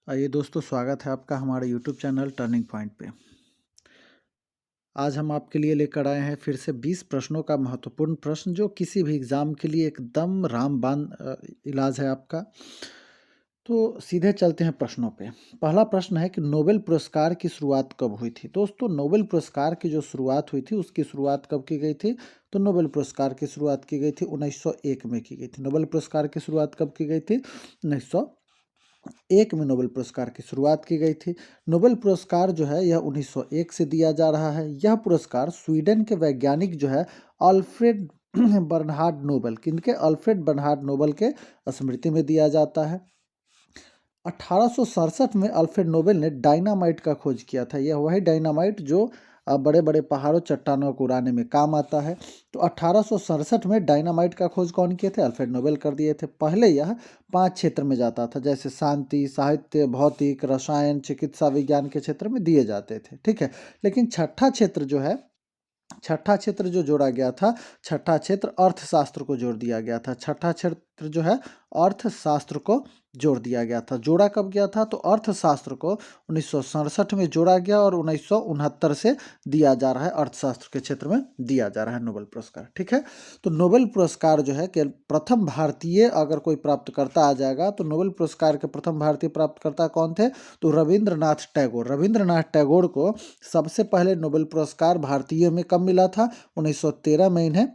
आइए दोस्तों, स्वागत है आपका हमारे यूट्यूब चैनल टर्निंग पॉइंट पे। आज हम आपके लिए लेकर आए हैं फिर से 20 प्रश्नों का महत्वपूर्ण प्रश्न जो किसी भी एग्ज़ाम के लिए एकदम रामबाण इलाज है आपका। तो सीधे चलते हैं प्रश्नों पे। पहला प्रश्न है कि नोबेल पुरस्कार की शुरुआत कब हुई थी? दोस्तों, नोबेल पुरस्कार की जो शुरुआत हुई थी उसकी शुरुआत कब की गई थी? तो नोबेल पुरस्कार की शुरुआत की गई थी 1901 में की गई थी। नोबेल पुरस्कार की शुरुआत कब की गई थी? 1901 में नोबेल पुरस्कार की शुरुआत की गई थी। नोबेल पुरस्कार जो है यह 1901 से दिया जा रहा है। यह पुरस्कार स्वीडन के वैज्ञानिक जो है अल्फ्रेड बर्नहार्ड नोबेल, किनके? अल्फ्रेड बर्नहार्ड नोबेल के स्मृति में दिया जाता है। 1867 में अल्फ्रेड नोबेल ने डायनामाइट का खोज किया था। यह वही डायनामाइट जो बड़े बड़े पहाड़ों चट्टानों को उड़ाने में काम आता है। तो 1867 में डायनामाइट का खोज कौन किए थे? अल्फ्रेड नोबेल कर दिए थे। पहले यह 5 क्षेत्र में जाता था, जैसे शांति, साहित्य, भौतिक, रसायन, चिकित्सा विज्ञान के क्षेत्र में दिए जाते थे, ठीक है। लेकिन छठा क्षेत्र जो जोड़ा गया था, छठा क्षेत्र अर्थशास्त्र को जोड़ दिया गया था। छठा क्षेत्र जो है अर्थशास्त्र को जोड़ दिया गया था। जोड़ा कब गया था? तो अर्थशास्त्र को 1967 में जोड़ा गया और 1969 से दिया जा रहा है, अर्थशास्त्र के क्षेत्र में दिया जा रहा है नोबेल पुरस्कार, ठीक है। तो नोबेल पुरस्कार जो है कि प्रथम भारतीय अगर कोई प्राप्तकर्ता आ जाएगा तो नोबेल पुरस्कार के प्रथम भारतीय प्राप्तकर्ता कौन थे? तो रविंद्रनाथ टैगोर। रविंद्रनाथ टैगोर को सबसे पहले नोबेल पुरस्कार भारतीयों में कब मिला था? 1913 में इन्हें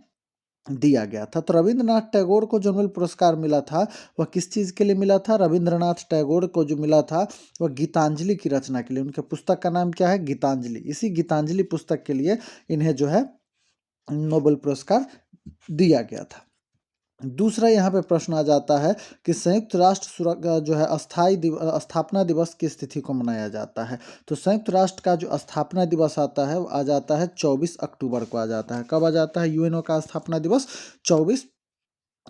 दिया गया था। तो रविंद्रनाथ टैगोर को जो नोबेल पुरस्कार मिला था वह किस चीज़ के लिए मिला था? रविंद्रनाथ टैगोर को जो मिला था वह गीतांजलि की रचना के लिए। उनके पुस्तक का नाम क्या है? गीतांजलि। इसी गीतांजलि पुस्तक के लिए इन्हें जो है नोबेल पुरस्कार दिया गया था। दूसरा यहाँ पे प्रश्न आ जाता है कि संयुक्त राष्ट्र जो है स्थापना दिवस किस तिथि को मनाया जाता है? तो संयुक्त राष्ट्र का जो स्थापना दिवस आता है वो आ जाता है 24 अक्टूबर को आ जाता है। कब आ जाता है यूएनओ का स्थापना दिवस? 24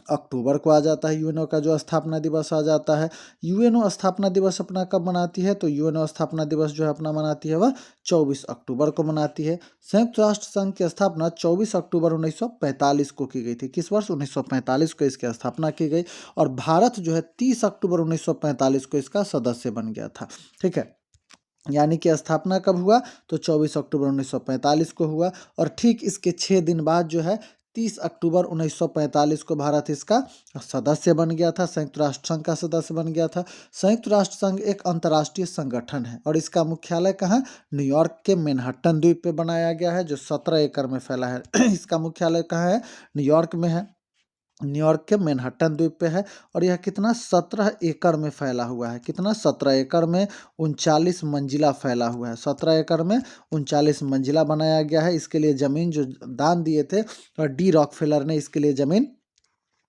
अक्टूबर को आ जाता है यूएनओ का जो स्थापना दिवस आ जाता है। यूएनओ स्थापना दिवस अपना कब मनाती है? तो यूएनओ स्थापना दिवस जो है अपना मनाती है वह 24 अक्टूबर को मनाती है। संयुक्त राष्ट्र संघ की स्थापना 24 अक्टूबर 1945 को की गई थी। किस वर्ष? 1945 को इसकी स्थापना की गई और भारत जो है 30 अक्टूबर 1945 को इसका सदस्य बन गया था, ठीक है। यानी कि स्थापना कब हुआ? तो 24 अक्टूबर 1945 को हुआ और ठीक इसके 6 दिन बाद जो है 30 अक्टूबर 1945 को भारत इसका सदस्य बन गया था, संयुक्त राष्ट्र संघ का सदस्य बन गया था। संयुक्त राष्ट्र संघ एक अंतर्राष्ट्रीय संगठन है और इसका मुख्यालय कहाँ? न्यूयॉर्क के मैनहट्टन द्वीप पे बनाया गया है, जो 17 एकड़ में फैला है। इसका मुख्यालय कहाँ है? न्यूयॉर्क में है। न्यूयॉर्क के मैनहट्टन द्वीप पे है और यह कितना? 17 एकड़ में फैला हुआ है। कितना? 17 एकड़ में 39 मंजिला फैला हुआ है। 17 एकड़ में 39 मंजिला बनाया गया है। इसके लिए ज़मीन जो दान दिए थे और डी रॉकफेलर ने इसके लिए ज़मीन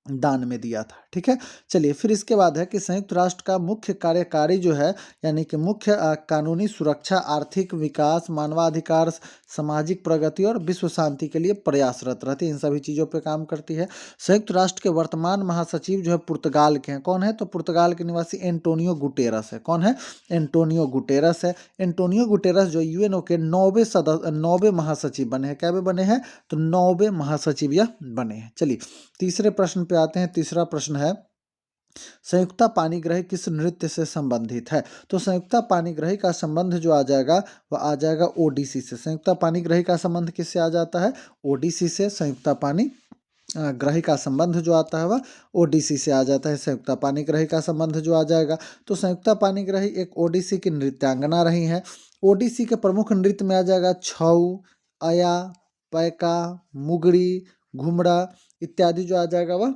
दान में दिया था, ठीक है। चलिए फिर इसके बाद है कि संयुक्त राष्ट्र का मुख्य कार्यकारी जो है, यानी कि मुख्य कानूनी सुरक्षा, आर्थिक विकास, मानवाधिकार, सामाजिक प्रगति और विश्व शांति के लिए प्रयासरत रहती है। इन सभी चीज़ों पे काम करती है। संयुक्त राष्ट्र के वर्तमान महासचिव जो है पुर्तगाल के हैं। कौन है? तो पुर्तगाल के निवासी एंटोनियो गुटेरस है। कौन है? एंटोनियो गुटेरस है। एंटोनियो गुटेरस जो यूएनओ के 9वें महासचिव बने हैं। क्या बने हैं? तो 9वें महासचिव यह बने हैं। चलिए तीसरे प्रश्न पे आते हैं। तीसरा प्रश्न है संयुक्ता पाणिग्रही किस नृत्य से संबंधित है? तो संयुक्ता पाणिग्रही का संबंध जो आ जाएगा वह आ जाएगा ओडिसी से। संयुक्ता पाणिग्रही का संबंध किससे आ जाता है? ओडिसी से। संयुक्ता पाणिग्रही का संबंध जो आता है वह ओडिसी से आ जाता है। संयुक्ता पाणिग्रही का संबंध जो आ जाएगा, तो संयुक्ता पाणिग्रही एक ओडिसी की नृत्यांगना रही हैं। ओडिसी के प्रमुख नृत्य में आ जाएगा छऊ, अया, पैका, मुगड़ी, घुमड़ा इत्यादि जो आ जाएगा वह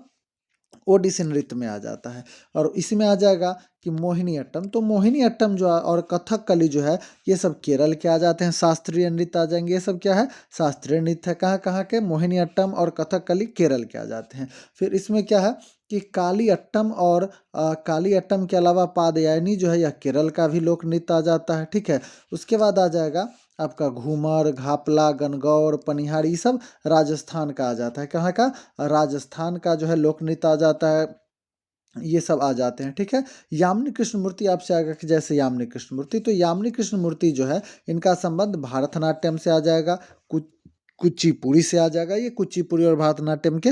ओडिसी नृत्य में आ जाता है। और इसमें आ जाएगा कि मोहिनी अट्टम। तो मोहिनी अट्टम जो है और कथकली जो है ये सब केरल के आ जाते हैं। शास्त्रीय नृत्य आ जाएंगे। ये सब क्या है? शास्त्रीय नृत्य है। कहाँ कहाँ के? मोहिनी अट्टम और कथकली केरल के आ जाते हैं। फिर इसमें क्या है कि काली अट्टम और काली अट्टम के अलावा पादयानी जो है यह केरल का भी लोक नृत्य आ जाता है, ठीक है। उसके बाद आ जाएगा आपका घूमर, घापला, गणगौर, पनिहार, ये सब राजस्थान का आ जाता है। कहाँ का? राजस्थान का जो है लोक नृत्य आ जाता है। ये सब आ जाते हैं, ठीक है। यामिनी कृष्णमूर्ति आपसे आएगा कि जैसे यामिनी कृष्णमूर्ति, तो यामिनी कृष्णमूर्ति जो है इनका संबंध भरतनाट्यम से आ जाएगा, कुचिपुड़ी से आ जाएगा। ये कुचिपुड़ी और भरतनाट्यम के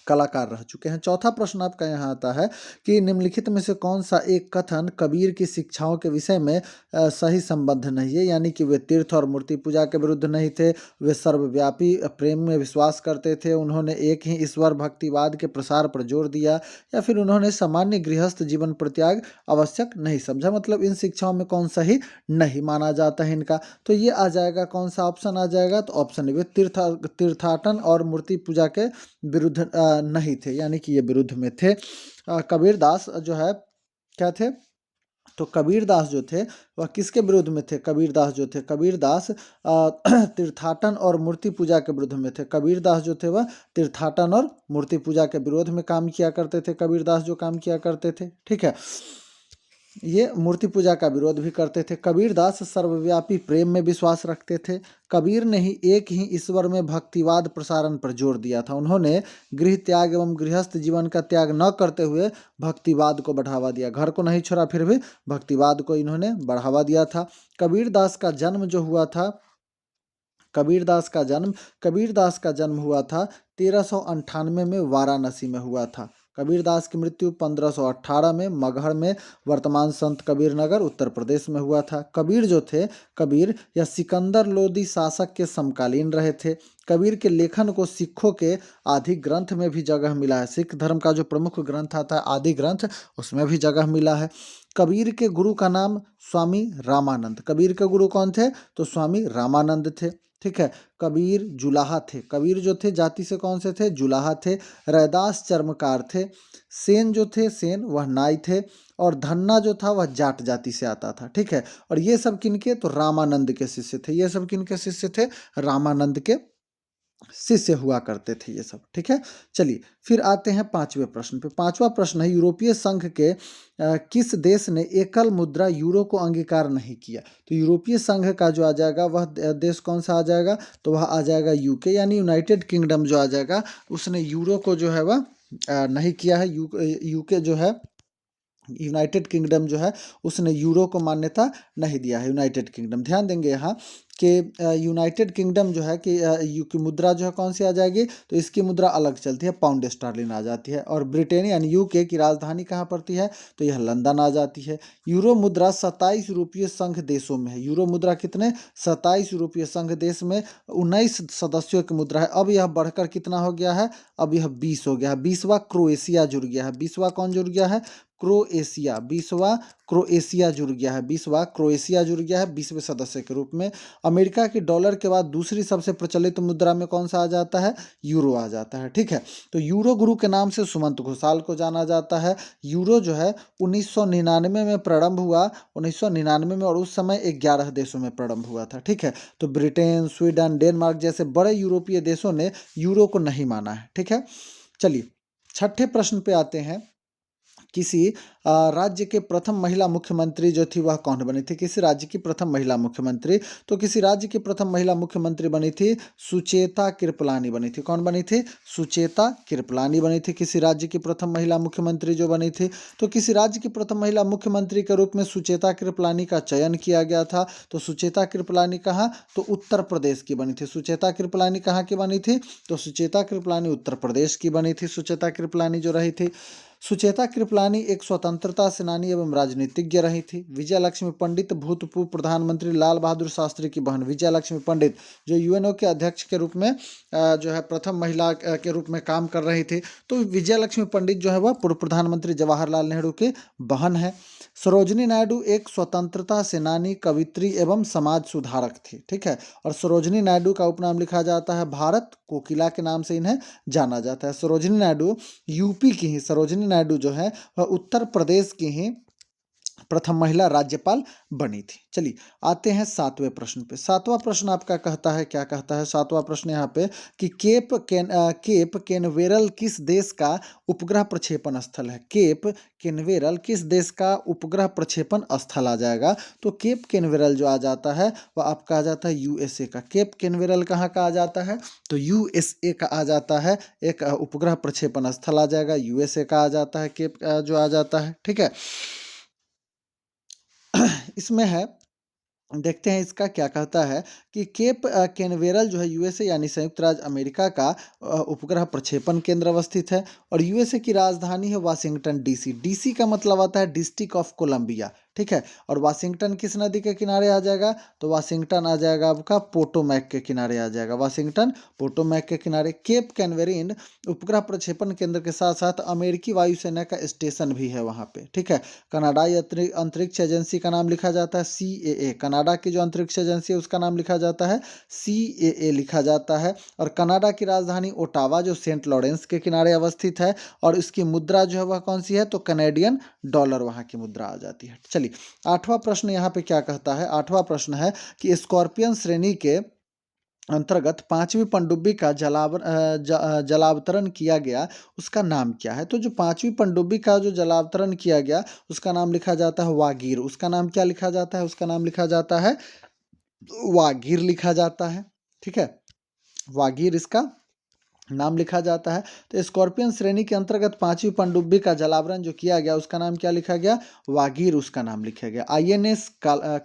कलाकार रह चुके हैं। चौथा प्रश्न आपका यहाँ आता है कि निम्नलिखित में से कौन सा एक कथन कबीर की शिक्षाओं के विषय में सही संबद्ध नहीं है, यानी कि वे तीर्थ और मूर्ति पूजा के विरुद्ध नहीं थे, वे सर्वव्यापी प्रेम में विश्वास करते थे, उन्होंने एक ही ईश्वर भक्तिवाद के प्रसार पर जोर दिया, या फिर उन्होंने सामान्य गृहस्थ जीवन परित्याग आवश्यक नहीं समझा। मतलब इन शिक्षाओं में कौन सही नहीं माना जाता है इनका। तो ये आ जाएगा, कौन सा ऑप्शन आ जाएगा, तो ऑप्शन वे तीर्थाटन और मूर्ति पूजा के विरुद्ध नहीं थे, यानी कि ये विरुद्ध में थे। कबीरदास जो है क्या थे, तो कबीरदास जो थे वह किसके विरुद्ध में थे, कबीरदास जो थे, कबीरदास तीर्थाटन और मूर्ति पूजा के विरुद्ध में थे। कबीरदास जो थे वह तीर्थाटन और मूर्ति पूजा के विरोध में काम किया करते थे, कबीरदास जो काम किया करते थे, ठीक है। ये मूर्ति पूजा का विरोध भी करते थे। कबीरदास सर्वव्यापी प्रेम में विश्वास रखते थे। कबीर ने ही एक ही ईश्वर में भक्तिवाद प्रसारण पर जोर दिया था। उन्होंने गृह त्याग एवं गृहस्थ जीवन का त्याग न करते हुए भक्तिवाद को बढ़ावा दिया। घर को नहीं छोड़ा, फिर भी भक्तिवाद को इन्होंने बढ़ावा दिया था। कबीरदास का जन्म जो हुआ था, कबीरदास का जन्म हुआ था 1398 में वाराणसी में हुआ था। कबीरदास की मृत्यु 1518 में मगहर में, वर्तमान संत कबीर नगर उत्तर प्रदेश में हुआ था। कबीर या सिकंदर लोदी शासक के समकालीन रहे थे। कबीर के लेखन को सिखों के आदि ग्रंथ में भी जगह मिला है। सिख धर्म का जो प्रमुख ग्रंथ आता है आदि ग्रंथ, उसमें भी जगह मिला है। कबीर के गुरु का नाम स्वामी रामानंद। कबीर के गुरु कौन थे, तो स्वामी रामानंद थे, ठीक है। कबीर जुलाहा थे। कबीर जो थे जाति से कौन से थे, जुलाहा थे। रैदास चर्मकार थे। सेन जो थे, सेन वह नाई थे। और धन्ना जो था वह जाट जाति से आता था, ठीक है। और ये सब किनके, तो रामानंद के शिष्य थे। ये सब किनके शिष्य थे, रामानंद के शिष्य हुआ करते थे ये सब, ठीक है। चलिए फिर आते हैं पांचवें प्रश्न पे। पांचवा प्रश्न है, यूरोपीय संघ के किस देश ने एकल मुद्रा यूरो को अंगीकार नहीं किया। तो यूरोपीय संघ का जो आ जाएगा वह देश कौन सा आ जाएगा, तो वह आ जाएगा यूके, यानी यूनाइटेड किंगडम जो आ जाएगा, उसने यूरो को जो है वह नहीं किया है। यूके जो है, यूनाइटेड किंगडम जो है उसने यूरो को मान्यता नहीं दिया है। यूनाइटेड किंगडम, ध्यान देंगे यहाँ कि यूनाइटेड किंगडम जो है कि यू की मुद्रा जो है कौन सी आ जाएगी, तो इसकी मुद्रा अलग चलती है, पाउंड स्टर्लिन आ जाती है। और ब्रिटेन यानी यूके की राजधानी कहाँ पड़ती है, तो यह लंदन आ जाती है। यूरो मुद्रा 27 यूरोपीय संघ देशों में है। यूरो मुद्रा कितने, 27 यूरोपीय संघ देश में 19 सदस्यों की मुद्रा है। अब यह बढ़कर कितना हो गया है, अब यह 20 हो गया है। 20वां क्रोएशिया जुड़ गया है। 20वां कौन जुड़ गया है, क्रोएशिया। 20वां क्रोएशिया जुड़ गया है। 20वां क्रोएशिया जुड़ गया है 20वें सदस्य के रूप में। अमेरिका की डॉलर के बाद दूसरी सबसे प्रचलित मुद्रा में कौन सा आ जाता है, यूरो आ जाता है, ठीक है। तो यूरो गुरु के नाम से सुमंत घोषाल को जाना जाता है। यूरो जो है 1999 में प्रारंभ हुआ, 1999 में, और उस समय 11 देशों में प्रारंभ हुआ था, ठीक है। तो ब्रिटेन, स्वीडन, डेनमार्क जैसे बड़े यूरोपीय देशों ने यूरो को नहीं माना है, ठीक है। चलिए छठे प्रश्न पे आते हैं। किसी राज्य के प्रथम महिला मुख्यमंत्री जो थी वह कौन बनी थी, किसी राज्य की प्रथम महिला मुख्यमंत्री, तो किसी राज्य की प्रथम महिला मुख्यमंत्री बनी थी सुचेता कृपलानी बनी थी। कौन बनी थी, सुचेता कृपलानी बनी थी किसी राज्य की प्रथम महिला मुख्यमंत्री जो बनी थी। तो किसी राज्य की प्रथम महिला मुख्यमंत्री के रूप में सुचेता कृपलानी का चयन किया गया था। तो सुचेता कृपलानी कहाँ, तो उत्तर प्रदेश की बनी थी। सुचेता कृपलानी कहाँ की बनी थी, तो सुचेता कृपलानी उत्तर प्रदेश की बनी थी। सुचेता कृपलानी जो रही थी, सुचेता कृपलानी एक स्वतंत्रता सेनानी एवं राजनीतिज्ञ रही थी। विजय लक्ष्मी पंडित भूतपूर्व प्रधानमंत्री लाल बहादुर शास्त्री की बहन विजय लक्ष्मी पंडित, जो यूएनओ के अध्यक्ष के रूप में जो है प्रथम महिला के रूप में काम कर रही थी। तो विजय लक्ष्मी पंडित जो है वह पूर्व प्रधानमंत्री जवाहरलाल नेहरू की बहन है। सरोजनी नायडू एक स्वतंत्रता सेनानी, कवित्री एवं समाज सुधारक थी, ठीक है। और सरोजनी नायडू का उपनाम लिखा जाता है भारत कोकिला के नाम से इन्हें जाना जाता है। सरोजनी नायडू यूपी की ही, सरोजनी नायडू जो है वह उत्तर प्रदेश की ही प्रथम महिला राज्यपाल बनी थी। चलिए आते हैं सातवें प्रश्न पे। सातवां प्रश्न आपका कहता है, क्या कहता है सातवां प्रश्न यहाँ पे कि केप केनवेरल किस देश का उपग्रह प्रक्षेपण स्थल है। केप केनवेरल किस देश का उपग्रह प्रक्षेपण स्थल आ जाएगा, तो केप केनवेरल जो आ जाता है वह आपका आ जाता है यूएसए का। केप केनवेरल कहाँ का आ जाता है, तो यूएसए का आ जाता है। एक उपग्रह प्रक्षेपण स्थल आ जाएगा, यूएसए का आ जाता है केप जो आ जाता है, ठीक है। इसमें है देखते हैं इसका क्या कहता है कि केप कैनवेरल जो है यूएसए यानी संयुक्त राज्य अमेरिका का उपग्रह प्रक्षेपण केंद्र अवस्थित है और यूएसए की राजधानी है वाशिंगटन डीसी। डीसी का मतलब आता है डिस्ट्रिक्ट ऑफ कोलंबिया, ठीक है। और वाशिंगटन किस नदी के किनारे आ जाएगा, तो वाशिंगटन आ जाएगा आपका पोटोमैक के किनारे आ जाएगा, वाशिंगटन पोटोमैक के किनारे। केप कैनवेरिन उपग्रह प्रक्षेपण केंद्र के साथ साथ अमेरिकी वायुसेना का स्टेशन भी है वहाँ पे, ठीक है। कनाडाई अंतरिक्ष एजेंसी का नाम लिखा जाता है CAA। कनाडा की जो अंतरिक्ष एजेंसी है उसका नाम लिखा जाता है CAA लिखा जाता है। और कनाडा की राजधानी ओटावा जो सेंट लॉरेंस के किनारे अवस्थित है और इसकी मुद्रा जो है वह कौन सी है, तो कैनेडियन डॉलर वहाँ की मुद्रा आ जाती है। चलिए, आठवां प्रश्न यहाँ पे क्या कहता है। आठवां प्रश्न है कि स्कॉर्पियन श्रेणी के अंतर्गत पांचवी पनडुब्बी का जलावतरण किया गया उसका नाम क्या है। तो जो पांचवी पनडुब्बी का जो जलावतरण किया गया उसका नाम लिखा जाता है वागीर। उसका नाम क्या लिखा जाता है, उसका नाम लिखा जाता है वागीर लिखा जाता है, ठीक है। वागीर इसका नाम लिखा जाता है। तो स्कॉर्पियन श्रेणी के अंतर्गत पांचवी पनडुब्बी का जलावरण जो किया गया उसका नाम क्या लिखा गया, वागीर उसका नाम लिखा गया। INS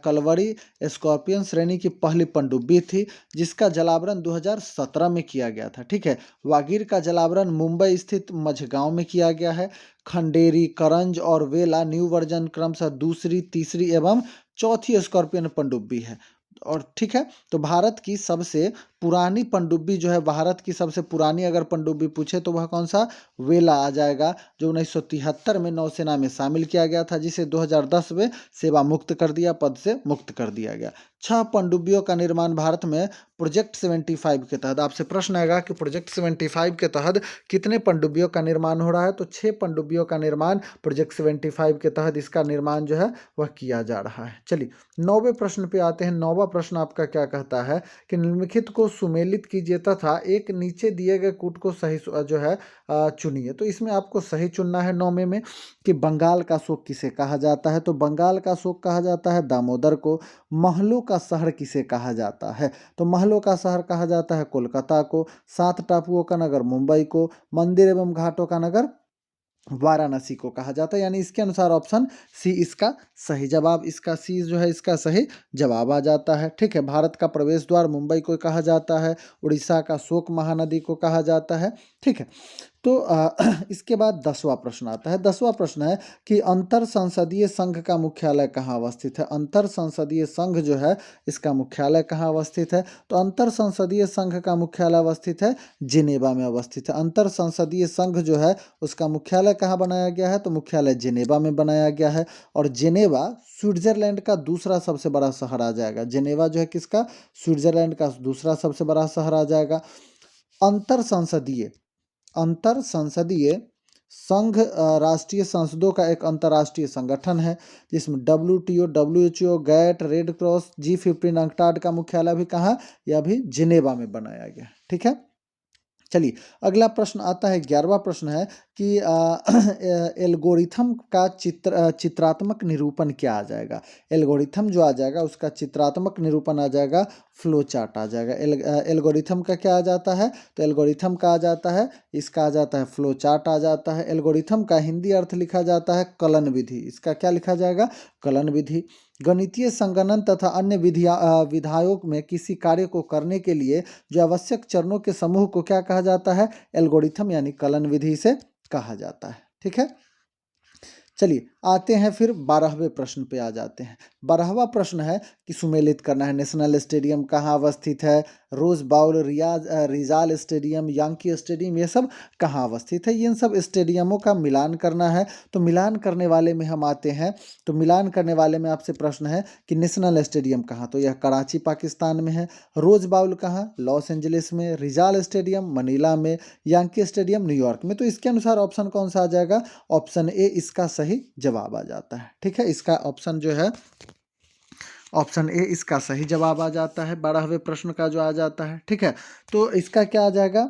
कलवरी स्कॉर्पियन श्रेणी की पहली पनडुब्बी थी जिसका जलावरण 2017 में किया गया था, ठीक है। वागीर का जलावरण मुंबई स्थित मझगांव में किया गया है। खंडेरी, करंज और वेला न्यू वर्जन क्रमशः दूसरी, तीसरी एवं चौथी स्कॉर्पियन पनडुब्बी है। और ठीक है, तो भारत की सबसे पुरानी पनडुब्बी जो है, भारत की सबसे पुरानी अगर पनडुब्बी पूछे तो वह कौन सा, वेला आ जाएगा, जो 1973 में नौसेना में शामिल किया गया था, जिसे 2010 में सेवा मुक्त कर दिया, पद से मुक्त कर दिया गया। 6 पनडुब्बियों का निर्माण भारत में प्रोजेक्ट 75 के तहत, आपसे प्रश्न आएगा कि प्रोजेक्ट 75 के तहत कितने पनडुब्बियों का निर्माण हो रहा है, तो 6 पनडुब्बियों का निर्माण प्रोजेक्ट 75 के तहत इसका निर्माण जो है वह किया जा रहा है। चलिए, 9वें प्रश्न पे आते हैं। 9वां प्रश्न आपका क्या कहता है कि निम्नलिखित को सुमेलित कीजिए तथा एक नीचे दिए गए कूट को सही जो है चुनिए। तो इसमें आपको सही चुनना है 9वें में कि बंगाल का शोक किसे कहा जाता है। तो बंगाल का शोक कहा जाता है दामोदर को। महलों का शहर किसे कहा जाता है, तो महलों का शहर कहा जाता है कोलकाता को। 7 टापुओं का नगर मुंबई को। मंदिर एवं घाटों का नगर वाराणसी को कहा जाता है। यानी इसके अनुसार ऑप्शन सी इसका सही जवाब, इसका सी जो है इसका सही जवाब आ जाता है, ठीक है। भारत का प्रवेश द्वार मुंबई को कहा जाता है। उड़ीसा का शोक महानदी को कहा जाता है, ठीक है। तो इसके बाद 10वां प्रश्न आता है। 10वां प्रश्न है कि अंतर संसदीय संघ का मुख्यालय कहाँ अवस्थित है। अंतर संसदीय संघ जो है इसका मुख्यालय कहाँ अवस्थित है, तो अंतर संसदीय संघ का मुख्यालय अवस्थित है जिनेवा में अवस्थित है। अंतर संसदीय संघ जो है उसका मुख्यालय कहाँ बनाया गया है, तो मुख्यालय जिनेवा में बनाया गया है। और जिनेवा स्विट्जरलैंड का दूसरा सबसे बड़ा शहर आ जाएगा। जिनेवा जो है किसका, स्विट्जरलैंड का दूसरा सबसे बड़ा शहर आ जाएगा। अंतर संसदीय संघ राष्ट्रीय संसदों का एक अंतर्राष्ट्रीय संगठन है जिसमें WTO, WHO, GATT, Red Cross, G15, UNCTAD का मुख्यालय भी कहाँ, यह भी जिनेवा में बनाया गया, ठीक है। चलिए, अगला प्रश्न आता है। 11वां प्रश्न है कि एल्गोरिथम का चित्रात्मक निरूपण क्या आ जाएगा। एल्गोरिथम जो आ जाएगा उसका चित्रात्मक निरूपण आ जाएगा फ्लो चार्ट आ जाएगा। एल्गोरिथम का क्या आ जाता है, तो एल्गोरिथम का आ जाता है, इसका आ जाता है फ्लो चार्ट आ जाता है। एल्गोरिथम का हिंदी अर्थ लिखा जाता है कलन विधि। इसका क्या लिखा जाएगा, कलन विधि। गणितीय संगणन तथा अन्य विधायों में किसी कार्य को करने के लिए जो आवश्यक चरणों के समूह को क्या कहा जाता है, एल्गोरिथम यानी कलन विधि से कहा जाता है, ठीक है। चलिए, आते हैं फिर 12वें प्रश्न पे आ जाते हैं। 12वां प्रश्न है कि सुमेलित करना है। नेशनल स्टेडियम कहाँ अवस्थित है, रोज बाउल, रिजाल स्टेडियम, यान्की स्टेडियम, ये सब कहाँ अवस्थित है। इन सब स्टेडियमों का मिलान करना है। तो मिलान करने वाले में हम आते हैं। तो मिलान करने वाले में आपसे प्रश्न है कि नेशनल स्टेडियम कहाँ, तो यह कराची पाकिस्तान में है। रोज बाउल कहाँ, लॉस एंजलिस में। रिजाल स्टेडियम मनीला में। यान्की स्टेडियम न्यूयॉर्क में। तो इसके अनुसार ऑप्शन कौन सा आ जाएगा, ऑप्शन ए इसका सही जवाब आ जाता है, ठीक है। इसका ऑप्शन जो है, ऑप्शन ए इसका सही जवाब आ जाता है 12वें प्रश्न का जो आ जाता है, ठीक है। तो इसका क्या आ जाएगा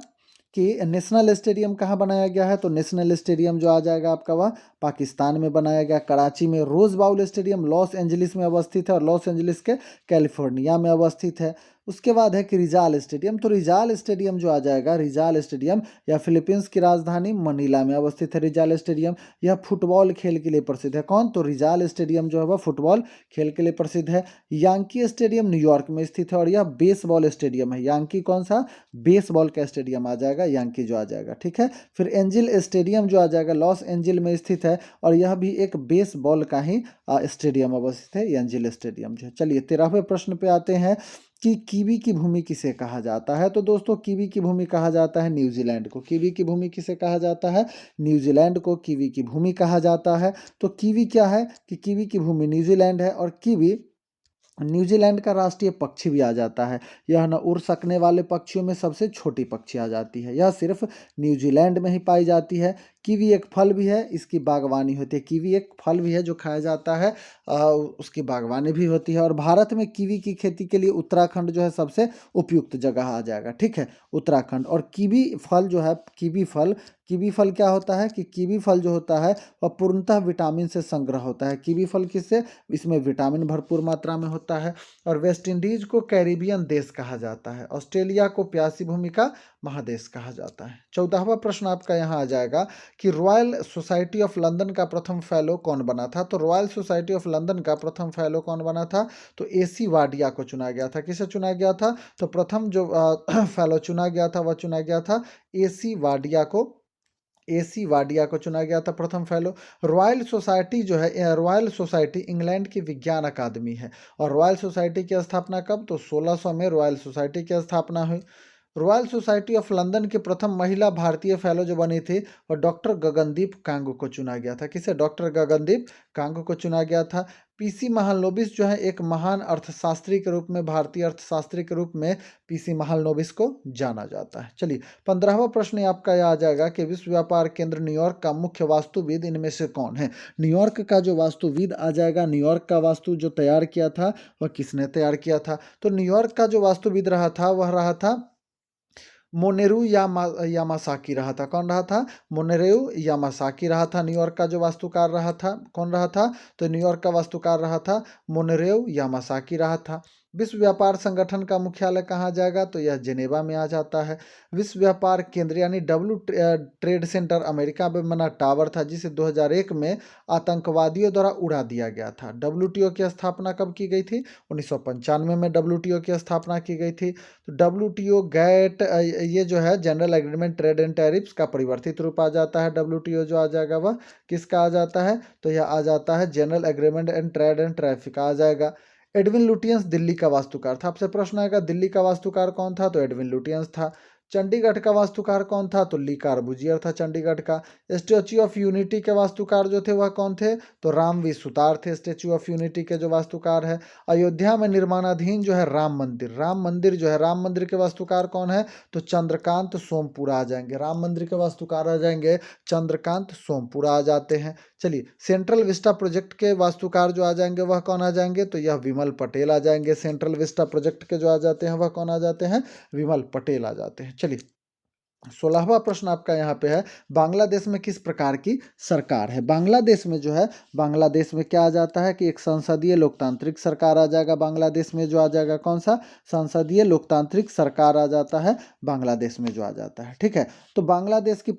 कि नेशनल स्टेडियम कहाँ बनाया गया है, तो नेशनल स्टेडियम जो आ जाएगा आपका वह पाकिस्तान में बनाया गया, कराची में। Rose Bowl stadium Los Angeles में अवस्थित है और लॉस एंजलिस के कैलिफोर्निया में अवस्थित है। उसके बाद है कि रिजाल स्टेडियम, तो रिजाल स्टेडियम जो आ जाएगा, रिजाल स्टेडियम यह फिलीपींस की राजधानी मनीला में अवस्थित है। रिजाल स्टेडियम यह फुटबॉल खेल के लिए प्रसिद्ध है। कौन? तो रिजाल स्टेडियम जो है वह फुटबॉल खेल के लिए प्रसिद्ध है। यांकी स्टेडियम न्यूयॉर्क में स्थित है और यह बेसबॉल स्टेडियम है। यांकी कौन सा? बेसबॉल का स्टेडियम आ जाएगा, यांकी जो आ जाएगा, ठीक है। फिर एंजिल स्टेडियम जो आ जाएगा लॉस एंजिल में स्थित है और यह भी एक बेसबॉल का ही स्टेडियम अवस्थित है, एंजिल स्टेडियम जो है। चलिए 13वें प्रश्न पे आते हैं कि कीवी की भूमि किसे कहा जाता है। तो दोस्तों कीवी की भूमि कहा जाता है न्यूजीलैंड को। कीवी की भूमि किसे कहा जाता है? न्यूजीलैंड को कीवी की भूमि कहा जाता है। तो कीवी क्या है कि कीवी की भूमि न्यूजीलैंड है और कीवी न्यूजीलैंड का राष्ट्रीय पक्षी भी आ जाता है। यह न उड़ सकने वाले पक्षियों में सबसे छोटी पक्षी आ जाती है। यह सिर्फ न्यूजीलैंड में ही पाई जाती है। कीवी एक फल भी है, इसकी बागवानी होती है। कीवी एक फल भी है जो खाया जाता है, उसकी बागवानी भी होती है। और भारत में कीवी की खेती के लिए उत्तराखंड जो है सबसे उपयुक्त जगह आ जाएगा, ठीक है, उत्तराखंड। और कीवी फल जो है, कीवी फल क्या होता है कि कीवी फल जो होता है वह पूर्णतः विटामिन से संग्रह होता है। कीवी फल किससे? इसमें विटामिन भरपूर मात्रा में होता है। और वेस्ट इंडीज को कैरिबियन देश कहा जाता है। ऑस्ट्रेलिया को प्यासी भूमि का महादेश कहा जाता है। 14वां प्रश्न आपका यहाँ आ जाएगा कि रॉयल सोसाइटी ऑफ लंदन का प्रथम फेलो कौन बना था। तो रॉयल सोसाइटी ऑफ लंदन का प्रथम फेलो कौन बना था? तो एसी वाडिया को चुना गया था। किसे चुना गया था? तो प्रथम जो फेलो चुना गया था वह चुना गया था एसी वाडिया को चुना गया था प्रथम फेलो। रॉयल सोसाइटी जो है, रॉयल सोसाइटी इंग्लैंड की विज्ञान अकादमी है। और रॉयल सोसाइटी की स्थापना कब? तो 1600 में रॉयल सोसाइटी की स्थापना हुई। रॉयल सोसाइटी ऑफ लंदन की प्रथम महिला भारतीय फेलो जो बनी थी वह डॉक्टर गगनदीप कांगू को चुना गया था। किसे? डॉक्टर गगनदीप कांगू को चुना गया था। पीसी महालनोबिस जो है एक महान अर्थशास्त्री के रूप में, भारतीय अर्थशास्त्री के रूप में पीसी महालनोबिस को जाना जाता है। चलिए 15वां प्रश्न आपका यह आ जाएगा कि विश्व व्यापार केंद्र न्यूयॉर्क का मुख्य वास्तुविद इनमें से कौन है। न्यूयॉर्क का जो वास्तुविद आ जाएगा, न्यूयॉर्क का वास्तु जो तैयार किया था वह किसने तैयार किया था? तो न्यूयॉर्क का जो वास्तुविद रहा था वह रहा था मोनेरू यामासाकी रहा था। कौन रहा था? मोनेरू यामासाकी रहा था। न्यूयॉर्क का जो वास्तुकार रहा था, कौन रहा था? तो न्यूयॉर्क का वास्तुकार रहा था मोनेरू यामासाकी रहा था। विश्व व्यापार संगठन का मुख्यालय कहाँ जाएगा? तो यह जेनेवा में आ जाता है। विश्व व्यापार केंद्र यानी डब्ल्यू ट्रेड सेंटर अमेरिका में बना टावर था जिसे 2001 में आतंकवादियों द्वारा उड़ा दिया गया था। डब्ल्यूटीओ की स्थापना कब की गई थी? 1995 में डब्ल्यूटीओ की स्थापना की गई थी। तो डब्ल्यूटीओ गैट, ये जो है general agreement trade and tariffs का परिवर्तित रूप आ जाता है। डब्ल्यूटीओ जो आ जाएगा वह किसका आ जाता है? तो यह आ जाता है general agreement and trade and traffic आ जाएगा। एडविन लुटियंस दिल्ली का वास्तुकार था। आपसे प्रश्न आएगा दिल्ली का वास्तुकार कौन था? तो एडविन लुटियंस था। चंडीगढ़ का वास्तुकार कौन था? तो ली कार्बूजियर था चंडीगढ़ का। स्टैच्यू ऑफ यूनिटी के वास्तुकार जो थे वह कौन थे? तो रामवी सुतार थे स्टैच्यू ऑफ यूनिटी के जो वास्तुकार है। अयोध्या में निर्माणाधीन जो है राम मंदिर जो है, राम मंदिर के वास्तुकार कौन है? तो चंद्रकांत सोमपुरा आ जाएंगे। राम मंदिर के वास्तुकार आ जाएंगे चंद्रकांत सोमपुरा आ जाते हैं। चलिए सेंट्रल विस्टा प्रोजेक्ट के वास्तुकार जो आ जाएंगे वह कौन आ जाएंगे? तो यह विमल पटेल आ जाएंगे। सेंट्रल विस्टा प्रोजेक्ट के जो आ जाते हैं वह कौन आ जाते हैं? विमल पटेल आ जाते हैं। चलिए 16वां प्रश्न आपका यहाँ पे है, बांग्लादेश में किस प्रकार की सरकार है। बांग्लादेश में जो है, बांग्लादेश में क्या आ जाता है कि एक संसदीय लोकतांत्रिक सरकार आ जाएगा। बांग्लादेश में जो आ जाएगा कौन सा? संसदीय लोकतांत्रिक सरकार आ जाता है बांग्लादेश में जो आ जाता है, ठीक है। तो बांग्लादेश की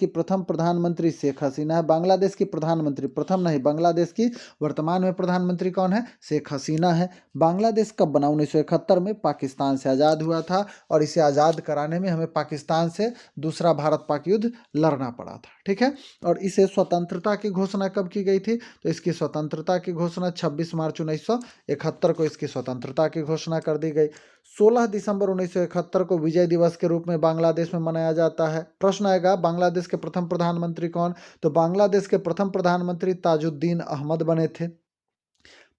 प्रथम प्रधानमंत्री शेख हसीना है। बांग्लादेश की प्रधानमंत्री, प्रथम नहीं, बांग्लादेश की वर्तमान में प्रधानमंत्री कौन है? शेख हसीना है। बांग्लादेश कब बना? 1971 में पाकिस्तान से आज़ाद हुआ था और इसे आज़ाद कराने में हमें पाकिस्तान से दूसरा भारत पाक युद्ध लड़ना पड़ा था, ठीक है। और इसे स्वतंत्रता की घोषणा कब की गई थी? तो इसकी स्वतंत्रता की घोषणा 26 मार्च 1971 को इसकी स्वतंत्रता की घोषणा कर दी गई। 16 दिसंबर 1971 को विजय दिवस के रूप में बांग्लादेश में मनाया जाता है। प्रश्न आएगा बांग्लादेश के प्रथम प्रधानमंत्री कौन? तो बांग्लादेश के प्रथम प्रधानमंत्री ताजुद्दीन अहमद बने थे।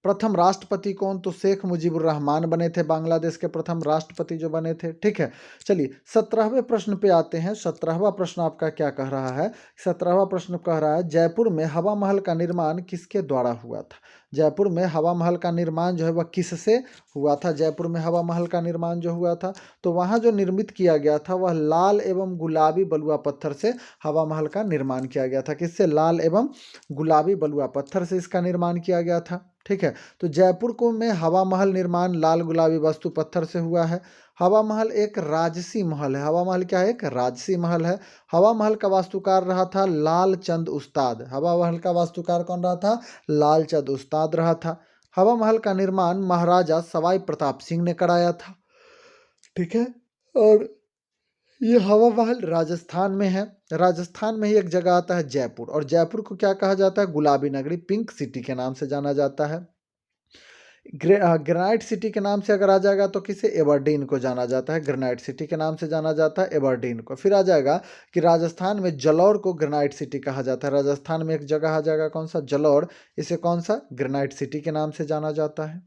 प्रथम राष्ट्रपति कौन? तो शेख मुजीबुर रहमान बने थे, बांग्लादेश के प्रथम राष्ट्रपति जो बने थे, ठीक है। चलिए 17वें प्रश्न पे आते हैं। 17वां प्रश्न आपका क्या कह रहा है? 17वां प्रश्न कह रहा है जयपुर में हवा महल का निर्माण किसके द्वारा हुआ था। जयपुर में हवा महल का निर्माण जो है वह किससे हुआ था? जयपुर में हवा महल का निर्माण जो हुआ था तो वहाँ जो निर्मित किया गया था वह लाल एवं गुलाबी बलुआ पत्थर से हवा महल का निर्माण किया गया था। किससे? लाल एवं गुलाबी बलुआ पत्थर से इसका निर्माण किया गया था, ठीक है। तो जयपुर को में हवा महल निर्माण लाल गुलाबी वस्तु पत्थर से हुआ है। हवा महल एक राजसी महल है। हवा महल क्या है? एक राजसी महल है। हवा महल का वास्तुकार रहा था लाल चंद उस्ताद। हवा महल का वास्तुकार कौन रहा था? लाल चंद उस्ताद रहा था। हवा महल का निर्माण महाराजा सवाई प्रताप सिंह ने कराया था। ठीक है। और ये हवा महल राजस्थान में है। राजस्थान में ही एक जगह आता है जयपुर, और जयपुर को क्या कहा जाता है? गुलाबी नगरी, पिंक सिटी के नाम से जाना जाता है। ग्रेनाइट सिटी के नाम से अगर आ जाएगा तो किसे? एबरडीन को जाना जाता है। ग्रेनाइट सिटी के नाम से जाना जाता है एबरडीन को। फिर आ जाएगा कि राजस्थान में जलौर को ग्रेनाइट सिटी कहा जाता है। राजस्थान में एक जगह आ जाएगा कौन सा? जलौर। इसे कौन सा? ग्रेनाइट सिटी के नाम से जाना जाता है।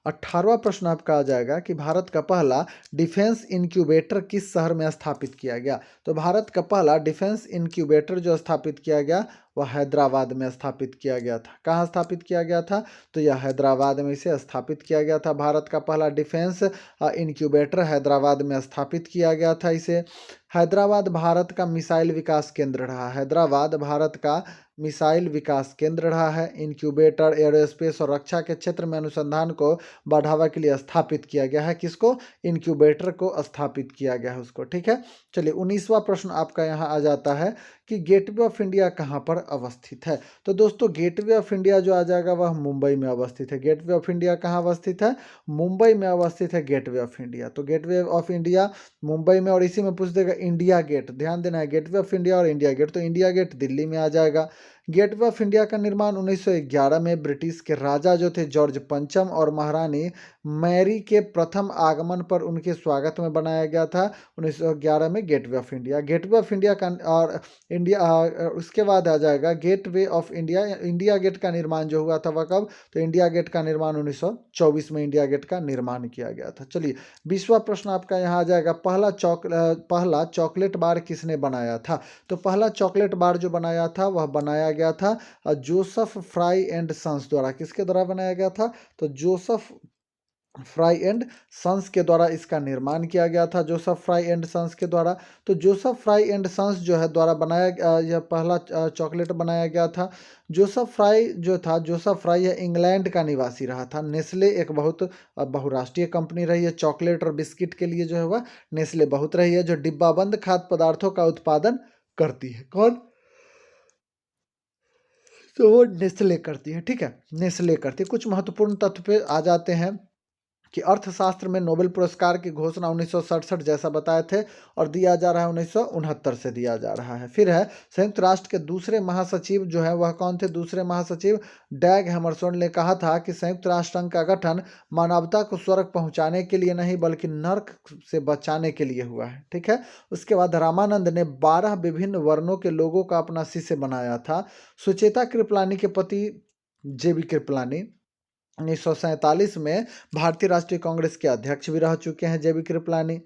18वां प्रश्न आपका आ जाएगा कि भारत का पहला डिफेंस इंक्यूबेटर किस शहर में स्थापित किया गया? तो भारत का पहला डिफेंस इंक्यूबेटर जो स्थापित किया गया वह हैदराबाद में स्थापित किया गया था। कहाँ स्थापित किया गया था? तो यह हैदराबाद में इसे स्थापित किया गया था। भारत का पहला डिफेंस इंक्यूबेटर हैदराबाद में स्थापित किया गया था इसे। हैदराबाद भारत का मिसाइल विकास केंद्र रहा। हैदराबाद भारत का मिसाइल विकास केंद्र रहा है। इंक्यूबेटर एरोस्पेस और रक्षा के क्षेत्र में अनुसंधान को बढ़ावा के लिए स्थापित किया गया है। किसको? इंक्यूबेटर को स्थापित किया गया है उसको। ठीक है। चलिए 19वां प्रश्न आपका यहाँ आ जाता है कि गेटवे ऑफ इंडिया कहाँ पर अवस्थित है? तो दोस्तों गेटवे ऑफ इंडिया जो आ जाएगा वह मुंबई में अवस्थित है। गेटवे ऑफ इंडिया कहाँ अवस्थित है? मुंबई में अवस्थित है गेटवे ऑफ इंडिया। तो गेटवे ऑफ इंडिया मुंबई में, और इसी में पूछ देगा इंडिया गेट। ध्यान देना है, गेटवे ऑफ इंडिया और इंडिया गेट। तो इंडिया गेट दिल्ली में आ जाएगा। गेटवे ऑफ इंडिया का निर्माण 1911 में ब्रिटिश के राजा जो थे जॉर्ज पंचम और महारानी मैरी के प्रथम आगमन पर उनके स्वागत में बनाया गया था। 1911 में Gateway of India. Gateway of India का और इंडिया उसके बाद आ जाएगा Gateway of India. India Gate का निर्माण जो हुआ था वह कब? तो इंडिया गेट का निर्माण 1924 में इंडिया गेट का निर्माण किया गया था। चलिए 20वां प्रश्न आपका यहाँ आ जाएगा, पहला चॉकलेट बार किसने बनाया था? तो पहला चॉकलेट बार जो बनाया था वह बनाया गया था जोसेफ फ्राई एंड सन्स द्वारा। किसके द्वारा बनाया गया था? तो जोसेफ फ्राई एंड सन्स के द्वारा इसका निर्माण किया गया था। जोसेफ फ्राई एंड सन्स के द्वारा। तो जोसेफ फ्राई एंड सन्स जो है द्वारा बनाया यह पहला चॉकलेट बनाया गया था। जोसेफ फ्राई जो था, जोसेफ फ्राई है इंग्लैंड का निवासी रहा था। नेस्ले एक बहुत बहुराष्ट्रीय कंपनी रही है। चॉकलेट और बिस्किट के लिए जो है वह नेस्ले बहुत रही है, जो डिब्बाबंद खाद्य पदार्थों का उत्पादन करती है। कौन? तो वो नेस्ले करती है। ठीक है, नेस्ले करती है। कुछ महत्वपूर्ण तथ्य पे आ जाते हैं कि अर्थशास्त्र में नोबेल पुरस्कार की घोषणा 1967 जैसा बताए थे, और दिया जा रहा है 1969 से दिया जा रहा है। फिर है संयुक्त राष्ट्र के दूसरे महासचिव जो है वह कौन थे? दूसरे महासचिव डैग हैमरशोल्ड ने कहा था कि संयुक्त राष्ट्र संघ का गठन मानवता को स्वर्ग पहुंचाने के लिए नहीं बल्कि नर्क से बचाने के लिए हुआ है। ठीक है। उसके बाद रामानंद ने 12 विभिन्न वर्णों के लोगों का अपना शिष्य बनाया था। सुचेता कृपलानी के पति जेबी कृपलानी 1947 में भारतीय राष्ट्रीय कांग्रेस के अध्यक्ष भी रह चुके हैं जेबी कृपलानी।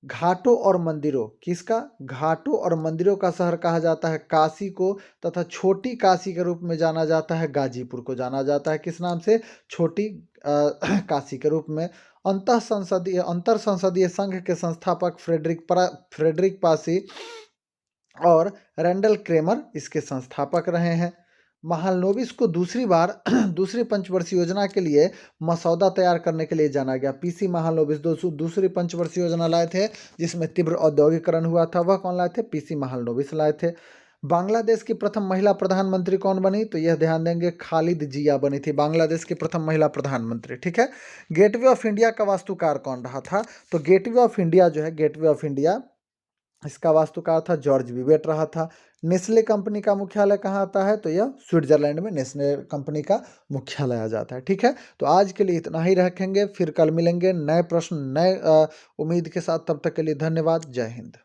घाटों और मंदिरों, किसका? घाटों और मंदिरों का शहर कहा जाता है काशी को, तथा छोटी काशी के रूप में जाना जाता है गाजीपुर को। जाना जाता है किस नाम से? छोटी काशी के रूप में। अंतर संसदीय संघ के संस्थापक फ्रेडरिक पासी और रैंडल क्रेमर इसके संस्थापक रहे हैं। महालनोबिस को दूसरी बार दूसरी पंचवर्षीय योजना के लिए मसौदा तैयार करने के लिए जाना गया। पीसी महालनोबिस दूसरी पंचवर्षीय योजना लाए थे जिसमें तीव्र औद्योगिकरण हुआ था। वह कौन लाए थे? पीसी महालनोबिस लाए थे। बांग्लादेश की प्रथम महिला प्रधानमंत्री कौन बनी? तो यह ध्यान देंगे, खालिद जिया बनी थी बांग्लादेश की प्रथम महिला प्रधानमंत्री। ठीक है। गेटवे ऑफ इंडिया का वास्तुकार कौन रहा था? तो गेटवे ऑफ इंडिया जो है, गेटवे ऑफ इंडिया इसका वास्तुकार था जॉर्ज विवेट रहा था। नेस्ले कंपनी का मुख्यालय कहाँ आता है? तो यह स्विट्जरलैंड में नेस्ले कंपनी का मुख्यालय आ जाता है। ठीक है। तो आज के लिए इतना ही रखेंगे, फिर कल मिलेंगे नए प्रश्न नए उम्मीद के साथ। तब तक के लिए धन्यवाद। जय हिंद।